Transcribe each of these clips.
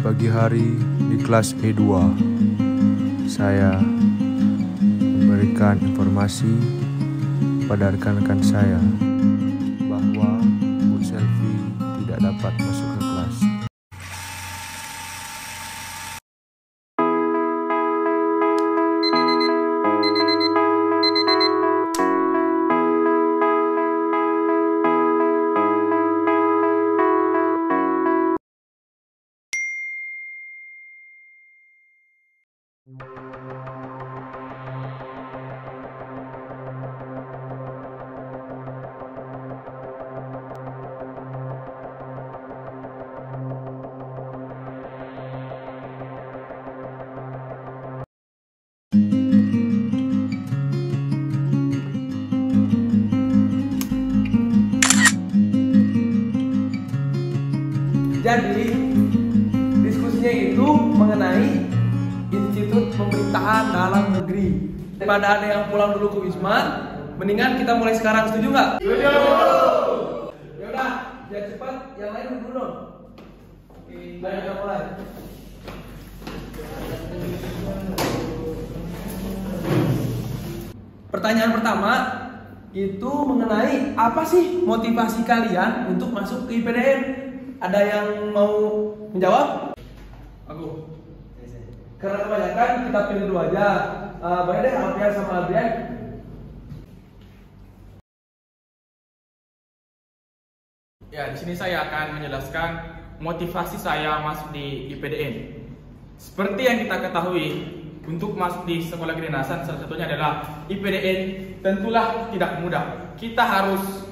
Pagi hari di kelas E2, saya memberikan informasi pada rekan-rekan saya bahwa Bu Selvi tidak dapat masuk ke kelas. Jadi diskusinya itu mengenai Institut Pemerintahan Dalam Negeri. Daripada ada yang pulang dulu ke Wisma, mendingan kita mulai sekarang, setuju nggak? Setuju. Yaudah, biar cepat, yang lain dulu dong. Baik, kita mulai. Pertanyaan pertama itu mengenai apa sih motivasi kalian untuk masuk ke IPDN? Ada yang mau menjawab? Aku. Karena kebanyakan kita pilih dulu aja. Boleh deh Alfian sama Adrian. Ya, di sini saya akan menjelaskan motivasi saya masuk di IPDN. Seperti yang kita ketahui, untuk masuk di sekolah kedinasan salah satunya adalah IPDN tentulah tidak mudah. Kita harus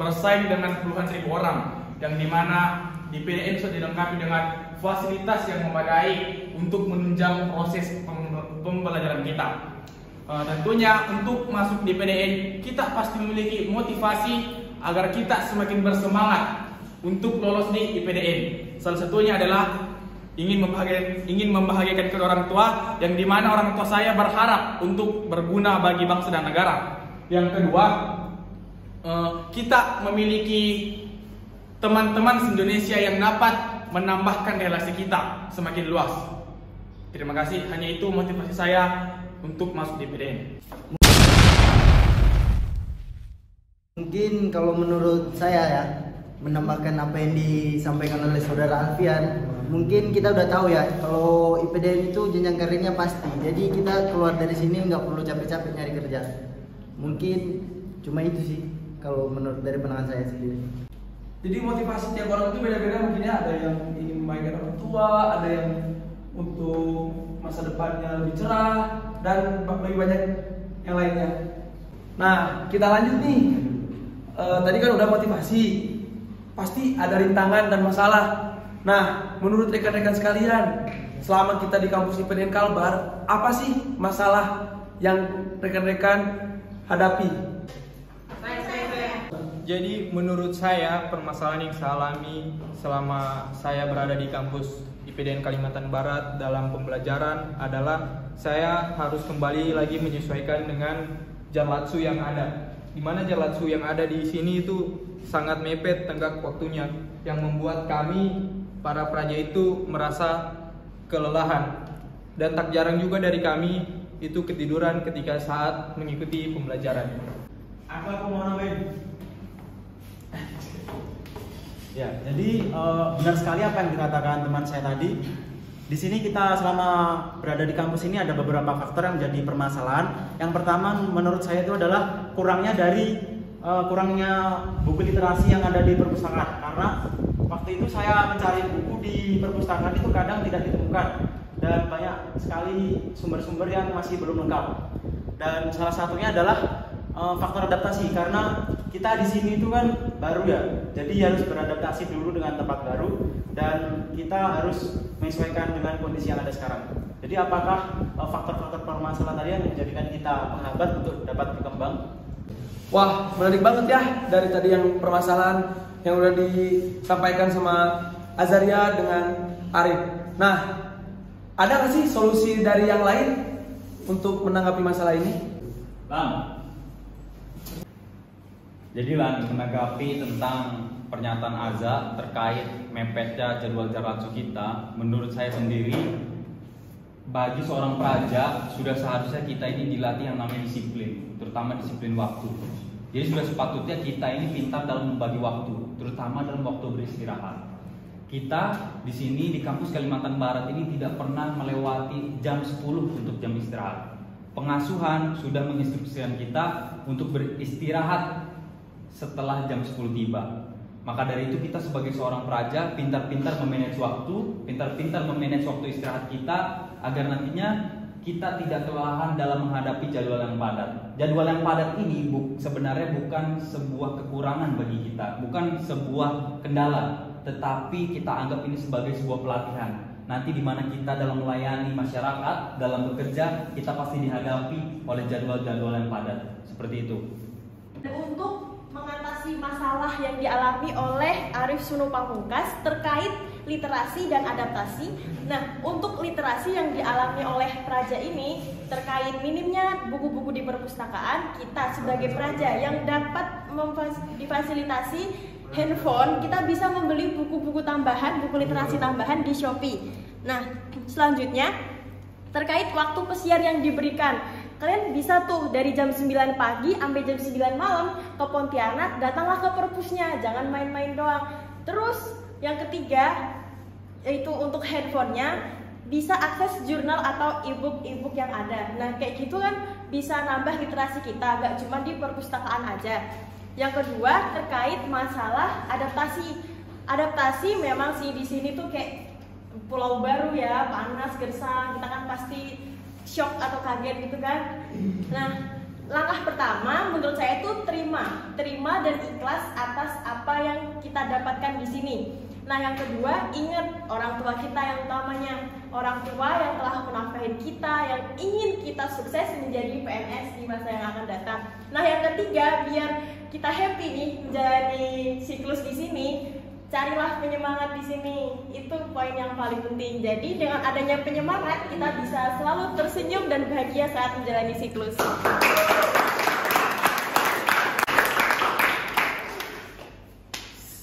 bersaing dengan puluhan ribu orang, yang dimana di IPDN sudah dilengkapi dengan fasilitas yang memadai untuk menunjang proses pembelajaran kita. Tentunya untuk masuk di IPDN kita pasti memiliki motivasi agar kita semakin bersemangat untuk lolos di IPDN. Salah satunya adalah ingin membahagiakan kedua orang tua, yang dimana orang tua saya berharap untuk berguna bagi bangsa dan negara. Yang kedua, kita memiliki teman-teman se-Indonesia yang dapat menambahkan relasi kita semakin luas. Terima kasih, hanya itu motivasi saya untuk masuk di IPDN. Mungkin kalau menurut saya ya, menambahkan apa yang disampaikan oleh saudara Alfian, mungkin kita udah tahu ya kalau IPDN itu jenjang karirnya pasti. Jadi kita keluar dari sini nggak perlu capek-capek nyari kerja. Mungkin cuma itu sih kalau menurut dari pandangan saya sendiri. Jadi motivasi tiap orang itu beda-beda, mungkin ya. Ada yang ingin membahagiakan orang tua, ada yang untuk masa depannya lebih cerah, dan lebih banyak yang lainnya. Nah, kita lanjut nih. Tadi kan udah motivasi, pasti ada rintangan dan masalah. Nah, menurut rekan-rekan sekalian, selama kita di kampus IPDN Kalbar, apa sih masalah yang rekan-rekan hadapi? Jadi menurut saya permasalahan yang saya alami selama saya berada di kampus IPDN Kalimantan Barat dalam pembelajaran adalah saya harus kembali lagi menyesuaikan dengan jalatsu yang ada. Di mana jalatsu yang ada di sini itu sangat mepet tenggat waktunya, yang membuat kami para praja itu merasa kelelahan, dan tak jarang juga dari kami itu ketiduran ketika saat mengikuti pembelajaran. Aku mau nambahin. Ya, jadi benar sekali apa yang dikatakan teman saya tadi. Di sini kita selama berada di kampus ini ada beberapa faktor yang menjadi permasalahan. Yang pertama menurut saya itu adalah kurangnya buku literasi yang ada di perpustakaan. Karena waktu itu saya mencari buku di perpustakaan itu kadang tidak ditemukan, dan banyak sekali sumber-sumber yang masih belum lengkap. Dan salah satunya adalah faktor adaptasi, karena kita di sini itu kan baru ya, jadi harus beradaptasi dulu dengan tempat baru, dan kita harus menyesuaikan dengan kondisi yang ada sekarang. Jadi apakah faktor-faktor permasalahan tadi yang menjadikan kita menghambat untuk dapat berkembang? Wah, menarik banget ya dari tadi yang permasalahan yang udah disampaikan sama Azaria dengan Arif. Nah, ada nggak sih solusi dari yang lain untuk menanggapi masalah ini? Bang, jadi Bang, menanggapi tentang pernyataan Aza terkait mepetnya jadwal jarak kita, menurut saya sendiri bagi seorang praja sudah seharusnya kita ini dilatih yang namanya disiplin, terutama disiplin waktu. Jadi sudah sepatutnya kita ini pintar dalam membagi waktu, terutama dalam waktu beristirahat. Kita di sini di kampus Kalimantan Barat ini tidak pernah melewati jam 10 untuk jam istirahat. Pengasuhan sudah menginstruksikan kita untuk beristirahat setelah jam 10 tiba. Maka dari itu kita sebagai seorang praja pintar-pintar memanage waktu, pintar-pintar memanage waktu istirahat kita agar nantinya kita tidak kelelahan dalam menghadapi jadwal yang padat. Jadwal yang padat ini sebenarnya bukan sebuah kekurangan bagi kita, bukan sebuah kendala, tetapi kita anggap ini sebagai sebuah pelatihan. Nanti di mana kita dalam melayani masyarakat, dalam bekerja, kita pasti dihadapi oleh jadwal-jadwal yang padat. Seperti itu. Untuk mengatasi masalah yang dialami oleh Arif Sunu Pamungkas terkait literasi dan adaptasi. Nah, untuk literasi yang dialami oleh praja ini terkait minimnya buku-buku di perpustakaan, kita sebagai praja yang dapat difasilitasi handphone, kita bisa membeli buku-buku tambahan, buku literasi tambahan di Shopee. Nah, selanjutnya terkait waktu pesiar yang diberikan. Kalian bisa tuh dari jam 9 pagi sampai jam 9 malam ke Pontianak, datanglah ke perpusnya, jangan main-main doang. Terus yang ketiga yaitu untuk handphonenya bisa akses jurnal atau e-book yang ada. Nah, kayak gitu kan bisa nambah literasi kita, gak cuma di perpustakaan aja. Yang kedua terkait masalah adaptasi. Adaptasi memang sih di sini tuh kayak pulau baru ya, panas, gersang, kita kan pasti shock atau kaget gitu kan. Nah, langkah pertama menurut saya itu terima dan ikhlas atas apa yang kita dapatkan di sini. Nah, yang kedua, ingat orang tua kita yang utamanya, orang tua yang telah menafkahin kita, yang ingin kita sukses menjadi PNS di masa yang akan datang. Nah, yang ketiga, biar kita happy nih menjalani siklus di sini, carilah penyemangat di sini. Itu poin yang paling penting. Jadi dengan adanya penyemangat, kita bisa selalu tersenyum dan bahagia saat menjalani siklus.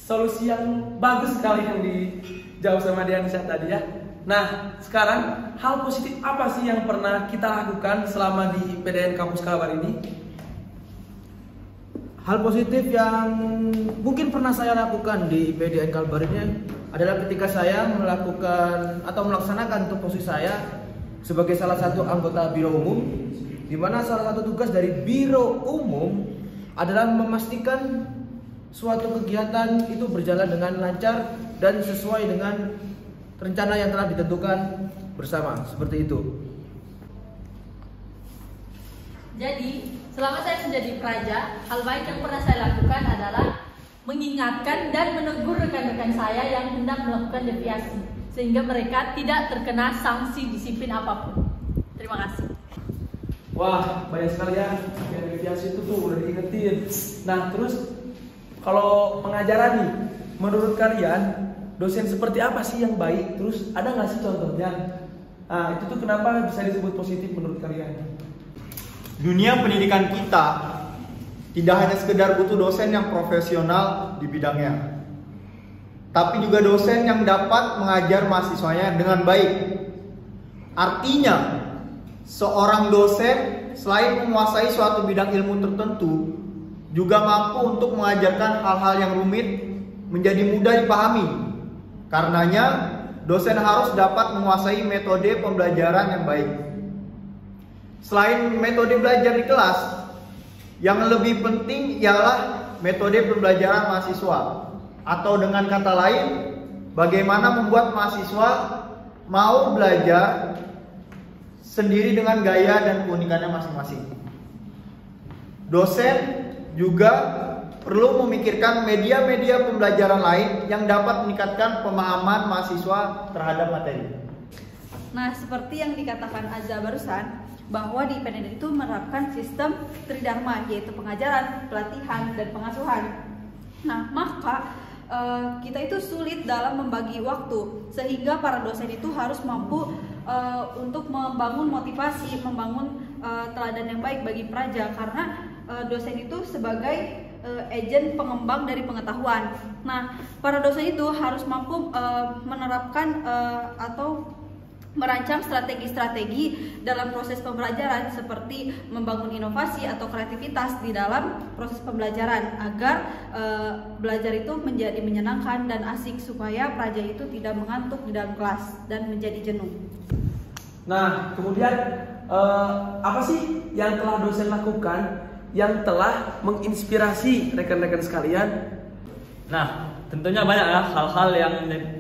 Solusi yang bagus sekali yang dijawab sama Dianisa tadi ya. Nah, sekarang hal positif apa sih yang pernah kita lakukan selama di IPDN Kampus Kalbar ini? Hal positif yang mungkin pernah saya lakukan di IPDN Kalbar ini adalah ketika saya melakukan atau melaksanakan tupoksi saya sebagai salah satu anggota Biro Umum, di mana salah satu tugas dari Biro Umum adalah memastikan suatu kegiatan itu berjalan dengan lancar dan sesuai dengan rencana yang telah ditentukan bersama, seperti itu. Jadi, selama saya menjadi praja, hal baik yang pernah saya lakukan adalah mengingatkan dan menegur rekan-rekan saya yang hendak melakukan deviasi, sehingga mereka tidak terkena sanksi disiplin apapun. Terima kasih. Wah, banyak sekali ya yang deviasi itu tuh udah diingetin. Nah, terus kalau pengajaran nih, menurut kalian dosen seperti apa sih yang baik? Terus ada nggak sih contohnya? Nah, itu tuh kenapa bisa disebut positif menurut kalian? Dunia pendidikan kita tidak hanya sekedar butuh dosen yang profesional di bidangnya, tapi juga dosen yang dapat mengajar mahasiswanya dengan baik. Artinya, seorang dosen selain menguasai suatu bidang ilmu tertentu, juga mampu untuk mengajarkan hal-hal yang rumit menjadi mudah dipahami. Karenanya, dosen harus dapat menguasai metode pembelajaran yang baik. Selain metode belajar di kelas, yang lebih penting ialah metode pembelajaran mahasiswa. Atau dengan kata lain, bagaimana membuat mahasiswa mau belajar sendiri dengan gaya dan keunikannya masing-masing. Dosen juga perlu memikirkan media-media pembelajaran lain yang dapat meningkatkan pemahaman mahasiswa terhadap materi. Nah, seperti yang dikatakan Azza barusan, bahwa di IPDN itu menerapkan sistem tridharma, yaitu pengajaran, pelatihan, dan pengasuhan. Nah, maka kita itu sulit dalam membagi waktu, sehingga para dosen itu harus mampu untuk membangun motivasi, membangun teladan yang baik bagi praja, karena dosen itu sebagai agen pengembang dari pengetahuan. Nah, para dosen itu harus mampu menerapkan atau merancang strategi-strategi dalam proses pembelajaran seperti membangun inovasi atau kreativitas di dalam proses pembelajaran agar belajar itu menjadi menyenangkan dan asik supaya pelajar itu tidak mengantuk di dalam kelas dan menjadi jenuh. Nah, kemudian apa sih yang telah dosen lakukan yang telah menginspirasi rekan-rekan sekalian? Nah, tentunya banyak ya hal-hal yang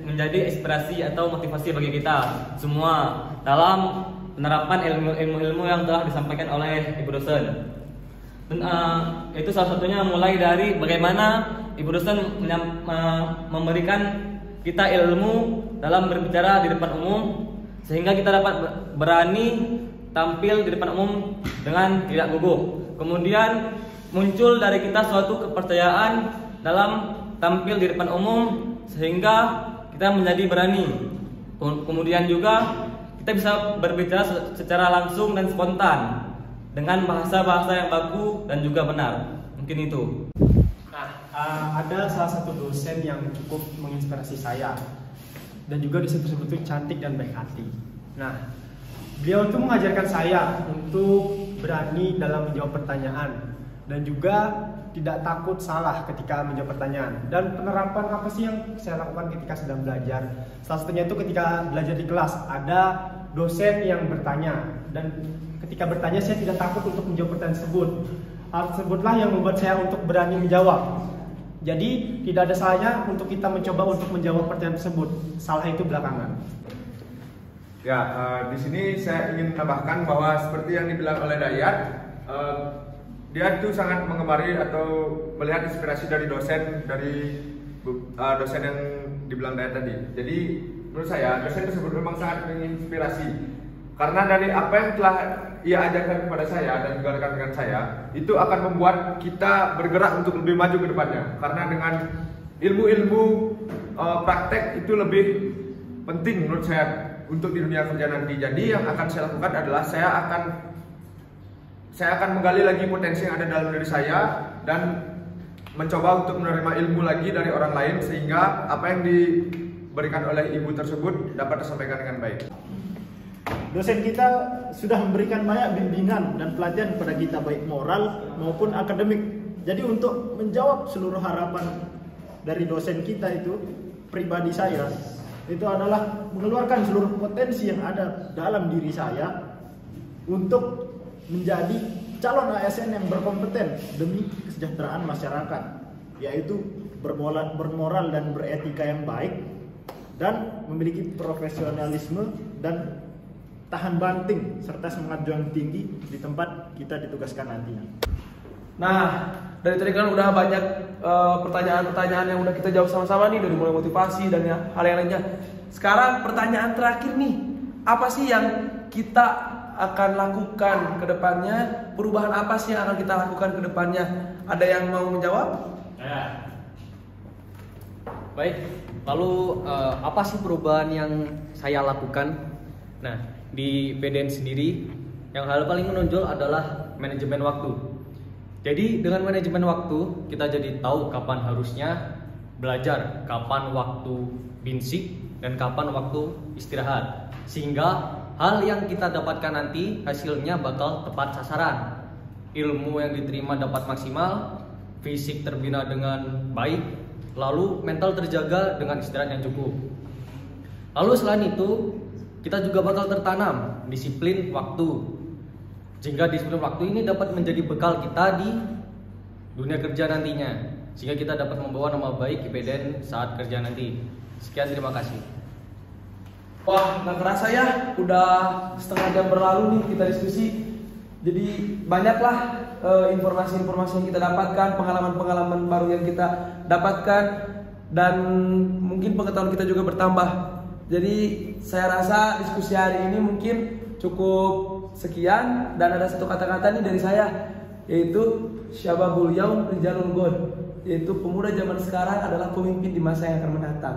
menjadi inspirasi atau motivasi bagi kita semua dalam penerapan ilmu-ilmu yang telah disampaikan oleh Ibu dosen. Dan itu salah satunya mulai dari bagaimana Ibu dosen memberikan kita ilmu dalam berbicara di depan umum sehingga kita dapat berani tampil di depan umum dengan tidak gugup. Kemudian muncul dari kita suatu kepercayaan dalam tampil di depan umum sehingga kita menjadi berani. Kemudian juga kita bisa berbicara secara langsung dan spontan dengan bahasa-bahasa yang baku dan juga benar. Mungkin itu. Nah, ada salah satu dosen yang cukup menginspirasi saya dan juga disebut-sebut itu cantik dan baik hati. Nah, beliau itu mengajarkan saya untuk berani dalam menjawab pertanyaan dan juga tidak takut salah ketika menjawab pertanyaan. Dan penerapan apa sih yang saya lakukan ketika sedang belajar? Salah satunya itu ketika belajar di kelas ada dosen yang bertanya dan ketika bertanya saya tidak takut untuk menjawab pertanyaan tersebut. Hal tersebutlah yang membuat saya untuk berani menjawab. Jadi tidak ada salahnya untuk kita mencoba untuk menjawab pertanyaan tersebut. Salah itu belakangan. Ya, di sini saya ingin menambahkan bahwa seperti yang dibilang oleh Dayat, dia itu sangat mengemari atau melihat inspirasi dari dosen yang dibilang Dayat tadi. Jadi menurut saya dosen tersebut memang sangat menginspirasi karena dari apa yang telah ia ajarkan kepada saya dan juga rekan-rekan saya itu akan membuat kita bergerak untuk lebih maju ke depannya. Karena dengan ilmu-ilmu praktek itu lebih penting menurut saya untuk di dunia kerja nanti. Jadi yang akan saya lakukan adalah saya akan menggali lagi potensi yang ada dalam diri saya dan mencoba untuk menerima ilmu lagi dari orang lain sehingga apa yang diberikan oleh ibu tersebut dapat disampaikan dengan baik. Dosen kita sudah memberikan banyak bimbingan dan pelatihan kepada kita baik moral maupun akademik. Jadi untuk menjawab seluruh harapan dari dosen kita itu, pribadi saya itu adalah mengeluarkan seluruh potensi yang ada dalam diri saya untuk menjadi calon ASN yang berkompeten demi kesejahteraan masyarakat, yaitu bermoral dan beretika yang baik dan memiliki profesionalisme dan tahan banting serta semangat juang tinggi di tempat kita ditugaskan nantinya. Nah, dari tadi kan udah banyak pertanyaan-pertanyaan yang udah kita jawab sama-sama nih, dari mulai motivasi dan hal yang lainnya. Sekarang pertanyaan terakhir nih, apa sih yang kita akan lakukan ke depannya? Perubahan apa sih yang akan kita lakukan ke depannya? Ada yang mau menjawab? Ya. Baik, lalu apa sih perubahan yang saya lakukan? Nah, di PDN sendiri yang hal paling menonjol adalah manajemen waktu. Jadi dengan manajemen waktu kita jadi tahu kapan harusnya belajar, kapan waktu binsik dan kapan waktu istirahat. Sehingga hal yang kita dapatkan nanti hasilnya bakal tepat sasaran. Ilmu yang diterima dapat maksimal, fisik terbina dengan baik, lalu mental terjaga dengan istirahat yang cukup. Lalu selain itu kita juga bakal tertanam disiplin waktu. Sehingga disiplin waktu ini dapat menjadi bekal kita di dunia kerja nantinya. Sehingga kita dapat membawa nama baik IPDN saat kerja nanti. Sekian, terima kasih. Wah, nggak kerasa ya, udah setengah jam berlalu nih kita diskusi. Jadi banyaklah informasi-informasi yang kita dapatkan, pengalaman-pengalaman baru yang kita dapatkan, dan mungkin pengetahuan kita juga bertambah. Jadi saya rasa diskusi hari ini mungkin cukup sekian, dan ada satu kata-kata nih dari saya, yaitu Syababul Yaum Rijalul Ghad, yaitu pemuda zaman sekarang adalah pemimpin di masa yang akan mendatang.